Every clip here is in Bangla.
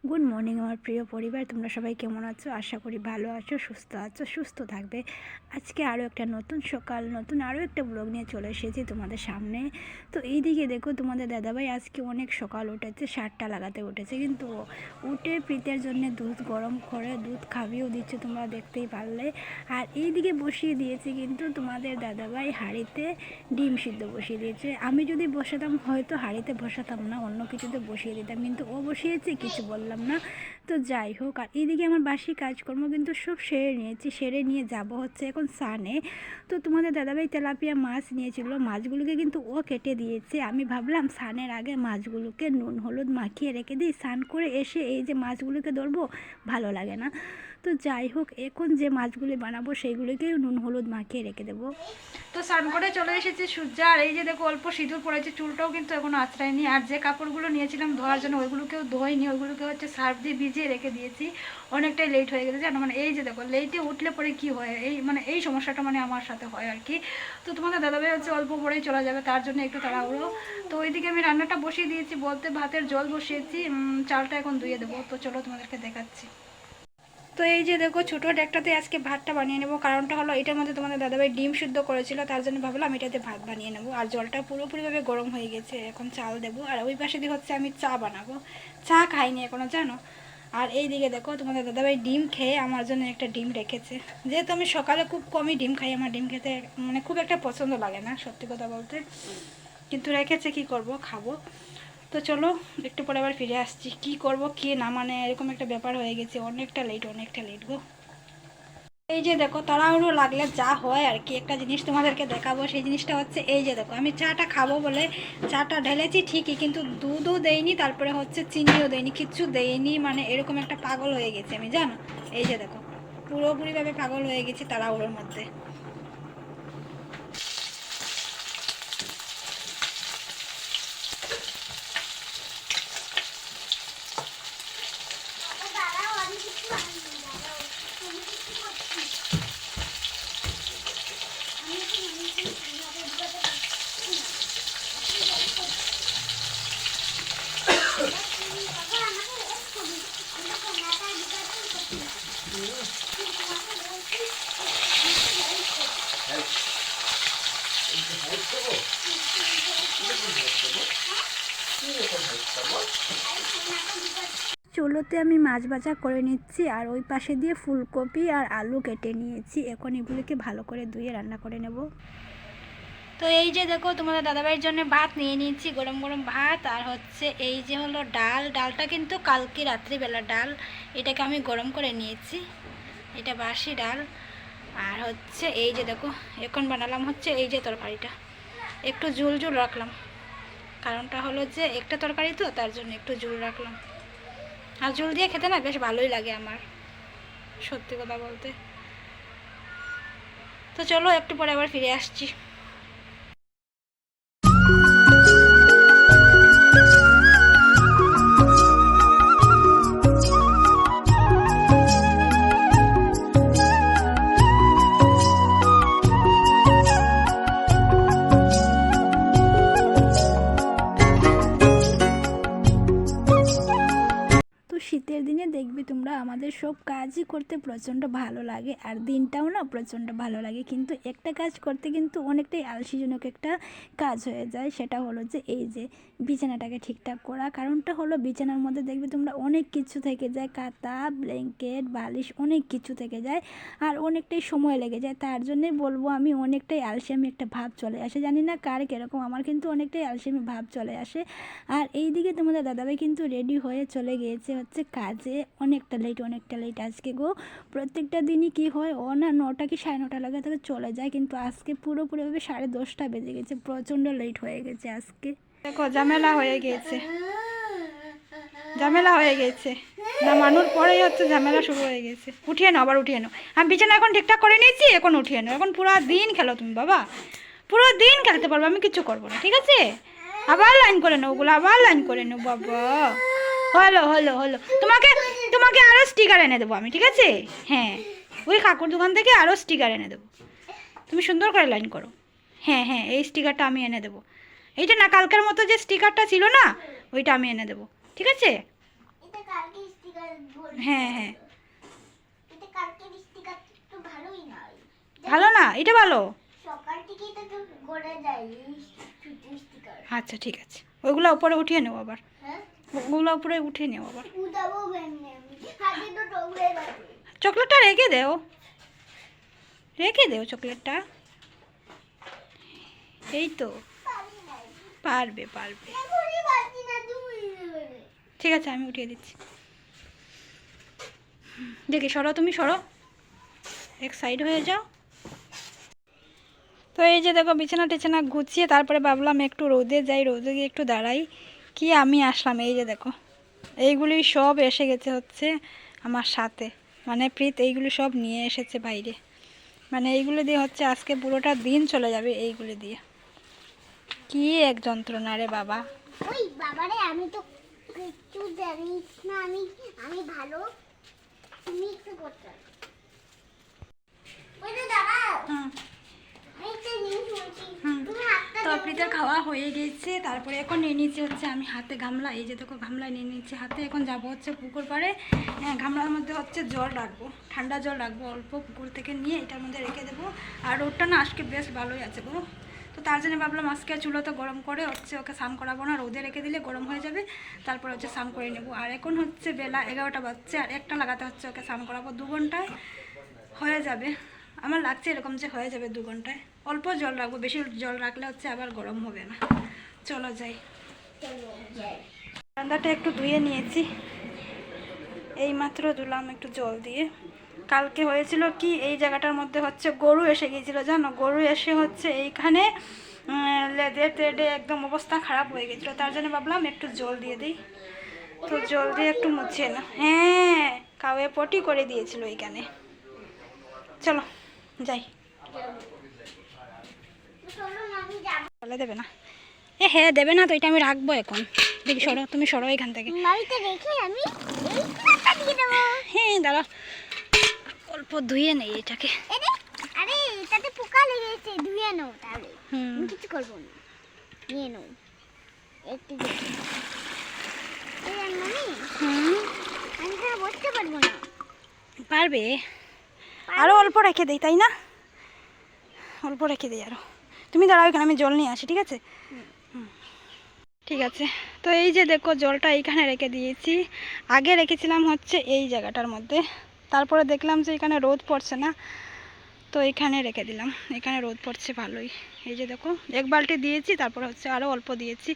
গুড মর্নিং আমার প্রিয় পরিবার, তোমরা সবাই কেমন আছো? আশা করি ভালো আছো, সুস্থ আছো, সুস্থ থাকবে। আজকে আরও একটা নতুন সকাল, নতুন আরও একটা ব্লগ নিয়ে চলে এসেছি তোমাদের সামনে। তো এইদিকে দেখো, তোমাদের দাদাভাই আজকে অনেক সকাল উঠেছে, 7টা লাগাতে উঠেছে, কিন্তু উঠে প্রীতের জন্য দুধ গরম করে দুধ খাবিয়েও দিচ্ছে, তোমরা দেখতেই পারলে। আর এইদিকে বসিয়ে দিয়েছি কিন্তু তোমাদের দাদাভাই হাঁড়িতে ডিম সিদ্ধ বসিয়ে দিয়েছে। আমি যদি বসাতাম হয়তো হাঁড়িতে বসাতাম না, অন্য কিছুতে বসিয়ে দিতাম, কিন্তু ও বসিয়েছে, কিছু বললাম না। তো যাই হোক, আর এইদিকে আমার বাসি কাজকর্ম কিন্তু সব সেরে নিয়েছি, সেরে নিয়ে যাব হচ্ছে এখন সানে। তো তোমাদের দাদাভাই তেলাপিয়া মাছ নিয়েছিল, মাছগুলোকে কিন্তু ও কেটে দিয়েছে। আমি ভাবলাম সানের আগে মাছগুলোকে নুন হলুদ মাখিয়ে রেখে দিই, স্নান করে এসে এই যে মাছগুলোকে ধরবো, ভালো লাগে না। তো যাই হোক, এখন যে মাছগুলি বানাবো সেইগুলোকেও নুন হলুদ মাখিয়ে রেখে দেবো। তো স্নান করে চলে এসেছি সূর্য, আর এই যে দেখো অল্প সিঁদুর পড়েছে, চুলটাও কিন্তু এখনো আঁচড়ায়নি। আর যে কাপড়গুলো নিয়েছিলাম ধোয়ার জন্য ওইগুলোকেও ধোয়নি, ওইগুলোকে হচ্ছে সার্ফ দিয়ে ভিজিয়ে রেখে দিয়েছি। অনেকটাই লেট হয়ে গেছে জানো, মানে এই যে দেখো লেটে উঠলে পরে কি হয়, এই সমস্যাটা আমার সাথে হয় আর কি। তো তোমাদের দাদাভাই হচ্ছে অল্প পরেই চলে যাবে, তার জন্য একটু তাড়াহুড়ো। তো ওইদিকে আমি রান্নাটা বসিয়ে দিয়েছি, বলতে ভাতের জল বসিয়েছি, চালটা এখন ধুয়ে দেবো। তো চলো তোমাদেরকে দেখাচ্ছি। তো এই যে দেখো, ছোটো ডেকটাতে আজকে ভাতটা বানিয়ে নেবো। কারণটা হলো এটার মধ্যে তোমাদের দাদাভাই ডিম সিদ্ধ করেছিল, তার জন্য ভাবলাম এটাতে ভাত বানিয়ে নেবো। আর জলটা পুরোপুরিভাবে গরম হয়ে গেছে, এখন চাল দেবো। আর ওই পাশে দিয়ে হচ্ছে আমি চা বানাবো, চা খাইনি এখনো জানো। আর এই দিকে দেখো, তোমাদের দাদাভাই ডিম খেয়ে আমার জন্য একটা ডিম রেখেছে। যেহেতু আমি সকালে খুব কমই ডিম খাই, আমার ডিম খেতে মানে খুব একটা পছন্দ লাগে না সত্যি কথা বলতে, কিন্তু রেখেছে, কি করব, খাবো। তো চলো একটু পরে আবার ফিরে আসছি, কি করব কি না, মানে এরকম একটা ব্যাপার হয়ে গেছে, অনেকটা লেট গো। এই যে দেখো, তাড়াহুড়ো লাগলে যা হয় আর কি, একটা জিনিস তোমাদেরকে দেখাবো। সেই জিনিসটা হচ্ছে এই যে দেখো, আমি চাটা খাবো বলে চাটা ঢেলেছি ঠিকই, কিন্তু দুধও দেয়নি, তারপরে হচ্ছে চিনিও দেয়নি, কিচ্ছু দেয়নি, মানে এরকম একটা পাগল হয়ে গেছি আমি জানো। এই যে দেখো, পুরোপুরিভাবে পাগল হয়ে গেছি তাড়াহুড়োর মধ্যে। চুলোতে আমি মাছ ভাজা করে নিচ্ছি, আর ওই পাশে দিয়ে ফুলকপি আর আলু কেটে নিয়েছি। এখন এগুলিকে ভালো করে ধুয়ে রান্না করে নেব। তো এই যে দেখো, তোমাদের দাদাভাইয়ের জন্য ভাত নিয়ে নিয়েছি, গরম গরম ভাত। আর হচ্ছে এই যে হলো ডাল, ডালটা কিন্তু কালকে রাত্রিবেলা ডাল, এটাকে আমি গরম করে নিয়েছি, এটা বাসি ডাল। আর হচ্ছে এই যে দেখো, এখন বানালাম হচ্ছে এই যে তরকারিটা, একটু ঝোল ঝোল রাখলাম, কারণটা হলো যে একটা তরকারি তো, তার জন্য একটু ঝোল রাখলাম। আর ঝোল দিয়ে খেতে না বেশ ভালোই লাগে আমার, সত্যি কথা বলতে। তো চলো একটু পরে আবার ফিরে আসছি। শীতের দিনে দেখবে তোমরা, আমাদের সব কাজই করতে প্রচণ্ড ভালো লাগে, আর দিনটাও না প্রচণ্ড ভালো লাগে, কিন্তু একটা কাজ করতে কিন্তু অনেকটাই আলসিজনক একটা কাজ হয়ে যায়। সেটা হলো যে এই যে বিছানাটাকে ঠিকঠাক করা। কারণটা হলো বিছানার মধ্যে দেখবে তোমরা অনেক কিছু থেকে যায়, কাঁথা ব্ল্যাঙ্কেট বালিশ অনেক কিছু থেকে যায়, আর অনেকটাই সময় লেগে যায়। তার জন্যই বলবো আমি অনেকটাই আলসেমি একটা ভাব চলে আসে, জানি না কার কীরকম, আমার কিন্তু অনেকটাই আলসেমি ভাব চলে আসে। আর এই দিকে তোমাদের দাদাভাই কিন্তু রেডি হয়ে চলে গিয়েছে হচ্ছে কাজে, অনেকটা লেট আজকে গো। প্রত্যেকটা দিনই কি হয়, ও না 9টা কি 9:30 লাগে তাকে চলে যায়, কিন্তু আজকে পুরোপুরিভাবে 10:30 বেজে গেছে, প্রচণ্ড লেট হয়ে গেছে আজকে। দেখো ঝামেলা হয়ে গেছে, ঝামেলা হয়ে গেছে, নামানোর পরেই হচ্ছে ঝামেলা শুরু হয়ে গেছে। উঠিয়ে নাও, আবার উঠিয়ে নাও, আমি বিছানা এখন ঠিকঠাক করে নিয়েছি, এখন উঠিয়ে নাও। এখন পুরো দিন খেলো তুমি বাবা, পুরো দিন খেলতে পারবো, আমি কিছু করবো না, ঠিক আছে? আবার লাইন করে নাও ওগুলো, আবার লাইন করে নাও বাবা। হলো হলো হলো, তোমাকে তোমাকে আরও স্টিকার এনে দেবো আমি, ঠিক আছে? হ্যাঁ, ওই কাকুর দোকান থেকে আরও স্টিকার এনে দেবো, তুমি সুন্দর করে লাইন করো। হ্যাঁ হ্যাঁ, এই স্টিকারটা আমি এনে দেবো, এইটা না, কালকের মতো যে স্টিকারটা ছিল না, ওইটা আমি এনে দেবো, ঠিক আছে? হ্যাঁ হ্যাঁ, এটা কালকে স্টিকার তো ভালোই নয়। ভালো না, এটা ভালো। সকাল থেকেই তো গড়ে যায় স্টিকার। আচ্ছা ঠিক আছে, ওইগুলো উপরে উঠিয়ে নেবো আবার। হ্যাঁ, ওগুলো উপরে উঠিয়ে নেবো আবার। উদাবো ভেঙে আমি হাতে তো টগরে গেছে। চকলেটটা রেখে দেও, রেখে দেও চকলেটটা। এই তো, পারি নাই। পারবে পারবে। এখনই পারছি না, তুমি নেবে। ঠিক আছে, আমি উঠিয়ে দিচ্ছি। দেখি সরো, তুমি সরো, এক সাইড হয়ে যাও। তো এই যে দেখো বিছানা টিছানা গুছিয়ে তারপরে ভাবলাম একটু রোদে যাই, রোদে গিয়ে একটু দাঁড়াই। কি আমি আসলাম, এই যে দেখো এইগুলি সব এসে গেছে হচ্ছে আমার সাথে, মানে প্রীত এইগুলি সব নিয়ে এসেছে বাইরে। মানে এইগুলো দিয়ে হচ্ছে আজকে পুরোটা দিন চলে যাবে এইগুলি দিয়ে। কি এক যন্ত্রণা রে বাবা। ওই বাবারে, আমি তো কিছু জানি না। আমি ভালো, তুমি একটু করতে। ওই তো দাঁড়াও, আমি তো নিয়ে শুনছি। তুমি হাতটা তো প্রীতের খাওয়া হয়ে গেছে, তারপরে এখন নিয়ে নিচ্ছে হচ্ছে আমি হাতে গামলা, এই যে দেখো গামলা নিয়ে নিচ্ছি হাতে। এখন যাবো হচ্ছে পুকুর পাড়ে। গামলার মধ্যে হচ্ছে জল রাখবো, ঠান্ডা জল রাখবো অল্প, পুকুর থেকে নিয়ে এটার মধ্যে রেখে দেবো। আর রোদটা না আজকে বেশ ভালোই আছে গো। তো তার জন্য ভাবলাম আজকে চুলোতে গরম করে হচ্ছে ওকে স্নান করাবো না, রোদে রেখে দিলে গরম হয়ে যাবে, তারপর হচ্ছে স্নান করে নেবো। আর এখন হচ্ছে বেলা 11টা বাজছে, আর একটা লাগাতে হচ্ছে ওকে স্নান করাবো, 2 ঘন্টায় হয়ে যাবে। আমার লাগছে এরকম যে হয়ে যাবে 2 ঘন্টায়। অল্প জল রাখবো, বেশি জল রাখলে হচ্ছে আবার গরম হবে না। চলো যাই। রান্নাটা একটু ধুয়ে নিয়েছি, এই মাত্র ধুলাম একটু জল দিয়ে। কালকে হয়েছিল কি, এই জায়গাটার মধ্যে হচ্ছে গরু এসে গিয়েছিল জানো, গরু এসে হচ্ছে এইখানে লেদে টেডে একদম অবস্থা খারাপ হয়ে গেছিলো। তার জন্য ভাবলাম একটু জল দিয়ে দিই, তো জল দিয়ে একটু মুছিয়ে না। হ্যাঁ, কাউয়ে পটি করে দিয়েছিল এইখানে। চলো যাই। বলে দেবে না, হ্যাঁ দেবে না তো, এটা আমি রাখবো এখন। দেখি সরো, তুমি সরো এখান থেকে। বাড়িতে রেখে আমি এই ফুলটা দিয়ে দেবো। হ্যাঁ দাঁড়া, অল্প ধুয়ে নেই এটাকে। আরে এটাতে পোকা লেগেছে, ধুয়ে নাও তাহলে। আমি কিছু করবো না, নিয়ে নাও একটু। আমি তো বসতে পারবো না। পারবে, আরো অল্প রেখে দেই, তাই না? অল্প রেখে দিই আরো। তুমি দাঁড়াও এখানে, আমি জল নিয়ে আসি, ঠিক আছে? ঠিক আছে। তো এই যে দেখো জলটা এইখানে রেখে দিয়েছি। আগে রেখেছিলাম হচ্ছে এই জায়গাটার মধ্যে, তারপরে দেখলাম যে এখানে রোদ পড়ছে না, তো এখানে রেখে দিলাম। এখানে রোদ পড়ছে ভালোই। এই যে দেখো 1 বালতি দিয়েছি, তারপরে হচ্ছে আরও অল্প দিয়েছি,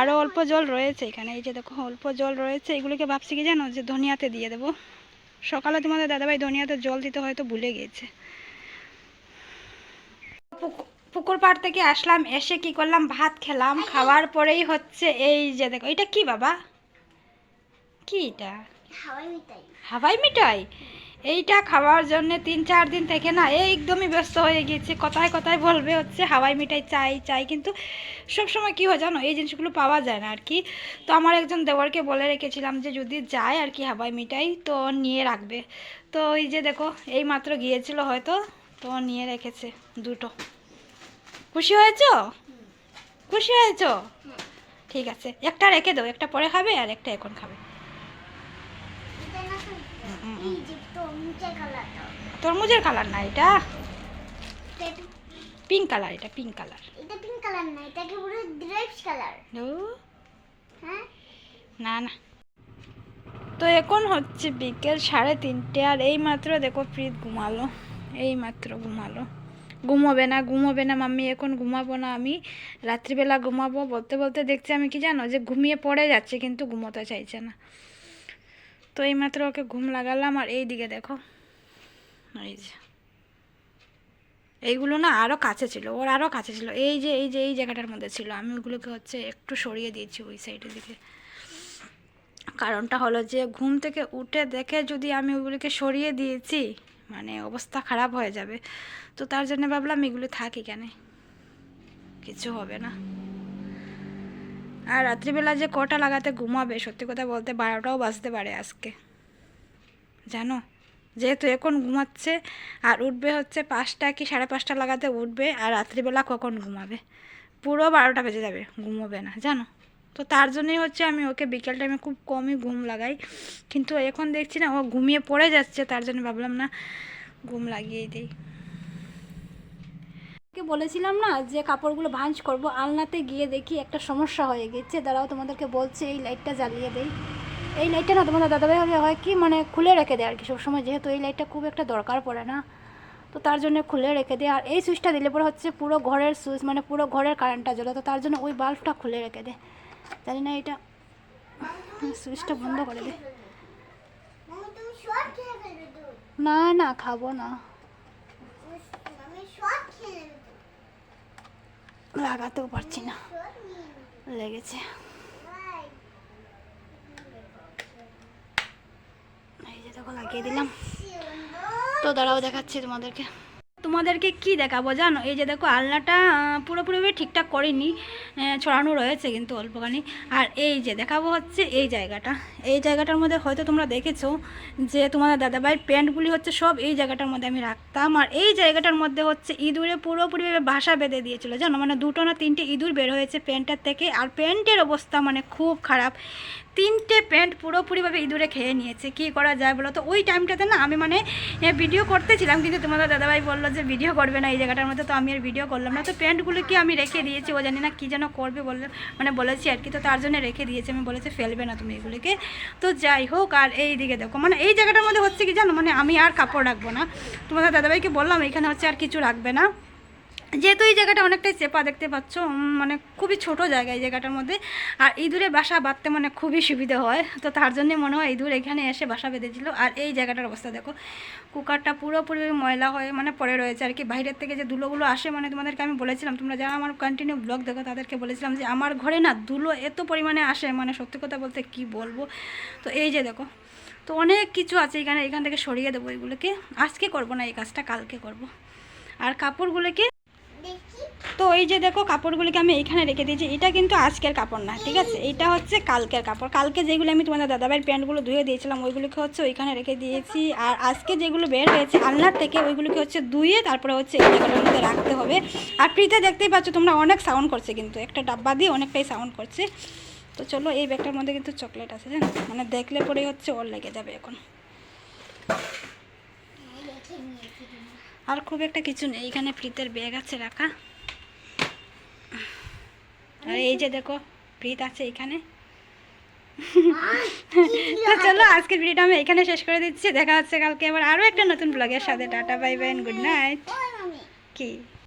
আরও অল্প জল রয়েছে এখানে। এই যে দেখো অল্প জল রয়েছে, এগুলোকে ভাবছি কি জানো, যে ধনিয়াতে দিয়ে দেবো। সকালে তোমাদের দাদাভাই ধনিয়াতে জল দিতে হয়তো ভুলে গিয়েছে। পুকুর পাড় থেকে আসলাম, এসে কি করলাম, ভাত খেলাম। খাওয়ার পরেই হচ্ছে এই যে দেখো, এটা কি বাবা, কি এটা? হাওয়াই মিঠাই। হাওয়াই মিঠাই। এইটা খাওয়ার জন্য 3-4 দিন থেকে না একদমই ব্যস্ত হয়ে গিয়েছে। কথায় কথায় বলবে হচ্ছে হাওয়াই মিঠাই চাই চাই, কিন্তু সব সময় কি হয় জানো, এই জিনিসগুলো পাওয়া যায় না আর কি। তো আমার একজন দেওরকে বলে রেখেছিলাম যে যদি যায় আর কি হাওয়াই মিঠাই তো নিয়ে রাখবে। তো এই যে দেখো এই মাত্র গিয়েছিল হয়তো, তো নিয়ে রেখেছে 2টো। খুশি হয়েছো? খুশি হয়েছো? ঠিক আছে, একটা রেখে দাও, একটা পরে খাবে আর একটা এখন খাবে। এই যে তরমুজের কালারটা। তরমুজের কালার না এটা, পিঙ্ক কালার, এটা পিঙ্ক কালার। এটা পিঙ্ক কালার না, এটা কি পুরো গ্রেপস কালার। ও হ্যাঁ, না না। তো এখন হচ্ছে বিকেল 3:30, আর এই মাত্র দেখো প্রীত ঘুমালো, এই মাত্র ঘুমালো। ঘুমোবে না, ঘুমোবে না মাম্মি, এখন ঘুমাবো না আমি, রাত্রিবেলা ঘুমাবো বলতে বলতে দেখছি আমি কি জানো, যে ঘুমিয়ে পড়ে যাচ্ছে কিন্তু ঘুমোতে চাইছে না। তো এই মাত্র ওকে ঘুম লাগালাম। আর এই দিকে দেখো, এই যে এইগুলো না আরও কাছে ছিল, ওর আরও কাছে ছিল, এই যে এই যে এই জায়গাটার মধ্যে ছিল। আমি ওগুলোকে হচ্ছে একটু সরিয়ে দিয়েছি ওই সাইডের দিকে। কারণটা হলো যে ঘুম থেকে উঠে দেখে যদি আমি ওগুলোকে সরিয়ে দিয়েছি মানে অবস্থা খারাপ হয়ে যাবে। তো তার জন্য ভাবলাম এগুলো থাকি, কেন কিছু হবে না। আর রাত্রিবেলা যে কটা লাগাতে ঘুমাবে, সত্যি কথা বলতে 12টাও বাজতে পারে আজকে, জানো, যেহেতু এখন ঘুমাচ্ছে। আর উঠবে হচ্ছে 5টা কি 5:30 লাগাতে উঠবে, আর রাত্রিবেলা কখন ঘুমাবে, পুরো 12টা বেজে যাবে, ঘুমোবে না জানো। তো তার জন্যই হচ্ছে আমি ওকে বিকেল টাইমে খুব কমই ঘুম লাগাই, কিন্তু এখন দেখছি না ও ঘুমিয়ে পড়ে যাচ্ছে, তার জন্য ভাবলাম না ঘুম লাগিয়ে দিই। বলেছিলাম না যে কাপড়গুলো ভাঁজ করব, আলনাতে গিয়ে দেখি একটা সমস্যা হয়ে গেছে। দাঁড়াও তোমাদেরকে বলছে, এই লাইটটা জ্বালিয়ে দেই। এই লাইটটা না তোমাদের দাদাভাই হলে হয় কি মানে খুলে রেখে দেয় আর কি সবসময়, যেহেতু এই লাইটটা খুব একটা দরকার পড়ে না, তো তার জন্য খুলে রেখে দেয়। আর এই সুইচটা দিলে পরে হচ্ছে পুরো ঘরের সুইচ, মানে পুরো ঘরের কারেন্টটা জ্বলে, তো তার জন্য ওই বাল্বটা খুলে রেখে দেয়। জানি না এটা সুইচটা বন্ধ করে দে। না না খাবো না, লাগাতেও পারছি না, লেগেছে। এই যে দেখো লাগিয়ে দিলাম। তো দাঁড়াও দেখাচ্ছি তোমাদেরকে কি দেখাবো জানো, এই যে দেখো আলনাটা পুরোপুরিভাবে ঠিকঠাক করিনি, ছড়ানো রয়েছে কিন্তু অল্পখানি। আর এই যে দেখাবো হচ্ছে এই জায়গাটার মধ্যে হয়তো তোমরা দেখেছো যে তোমাদের দাদাভাইয়ের প্যান্টগুলি হচ্ছে সব এই জায়গাটার মধ্যে আমি রাখতাম। আর এই জায়গাটার মধ্যে হচ্ছে ইঁদুরে পুরোপুরিভাবে বাসা বেঁধে দিয়েছিল জানো, মানে 2টো না 3টে ইঁদুর বের হয়েছে প্যান্টের থেকে। আর প্যান্টের অবস্থা মানে খুব খারাপ, 3টে প্যান্ট পুরোপুরিভাবে ইঁদুরে খেয়ে নিয়েছে। কী করা যায় বলো তো? ওই টাইমটাতে না আমি মানে ভিডিও করতেছিলাম, কিন্তু তোমাদের দাদাভাই বললো যে ভিডিও করবে না এই জায়গাটার মধ্যে, তো আমি আর ভিডিও করলাম না। তো প্যান্টগুলোকে আমি রেখে দিয়েছি, ও জানি না কী যেন করবে মানে বলেছি আর কি, তো তার জন্য রেখে দিয়েছি। আমি বলেছি ফেলবে না তুমি এগুলিকে। তো যাই হোক, আর এই দিকে দেখো মানে এই জায়গাটার মধ্যে হচ্ছে কি জানো, মানে আমি আর কাপড় রাখবো না। তোমাদের দাদাভাইকে বললাম এখানে হচ্ছে আর কিছু রাখবে না, যেহেতু এই জায়গাটা অনেকটাই চেপা দেখতে পাচ্ছ, মানে খুবই ছোট জায়গা এই জায়গাটার মধ্যে। আর ইঁদুরে বাসা বাঁধতে মানে খুবই সুবিধা হয়, তো তার জন্যে মনে হয় ইঁদুর এখানে এসে বাসা বেঁধেছিল। আর এই জায়গাটার অবস্থা দেখো, কুকারটা পুরোপুরি ময়লা হয়ে মানে পড়ে রয়েছে আর কি। বাইরের থেকে যে ধুলোগুলো আসে, মানে তোমাদেরকে আমি বলেছিলাম, তোমরা যারা আমার কন্টিনিউ ব্লগ দেখো তাদেরকে বলেছিলাম যে আমার ঘরে না ধুলো এত পরিমাণে আসে, মানে সত্যি কথা বলতে কি বলবো। তো এই যে দেখো, তো অনেক কিছু আছে এখান থেকে সরিয়ে দেবো এগুলোকে। আজকে করবো না এই কাজটা, কালকে করব। আর কাপড়গুলোকে, তো এই যে দেখো কাপড়গুলিকে আমি এইখানে রেখে দিয়েছি। এটা কিন্তু আজকের কাপড় না, ঠিক আছে, এটা হচ্ছে কালকের কাপড়। কালকে যেগুলো আমি তোমাদের দাদাভাইয়ের প্যান্টগুলো ধুয়ে দিয়েছিলাম ওইগুলোকে হচ্ছে ওইখানে রেখে দিয়েছি। আর আজকে যেগুলো বের হয়েছে আলনার থেকে ওইগুলোকে হচ্ছে ধুয়ে তারপরে হচ্ছে এই জায়গাটার মধ্যে রাখতে হবে। আর ফ্রিতে দেখতেই পাচ্ছ তোমরা, অনেক সাউন্ড করছে কিন্তু, একটা ডাব্বা দিয়ে অনেকটাই সাউন্ড করছে। তো চলো, এই ব্যাগটার মধ্যে কিন্তু চকলেট আছে জানো, মানে দেখলে পরেই হচ্ছে ওর লেগে যাবে এখন। আর খুব একটা কিছু নেই, এখানে ফ্রিতের ব্যাগ আছে রাখা। আর এই যে দেখো ফ্রিজ আছে এখানে। তো চলো, আজকের ভিডিওটা আমি এখানে শেষ করে দিচ্ছি। দেখা হচ্ছে কালকে আবার আরও একটা নতুন ব্লগের সাথে। Tata, bye bye, good night. কি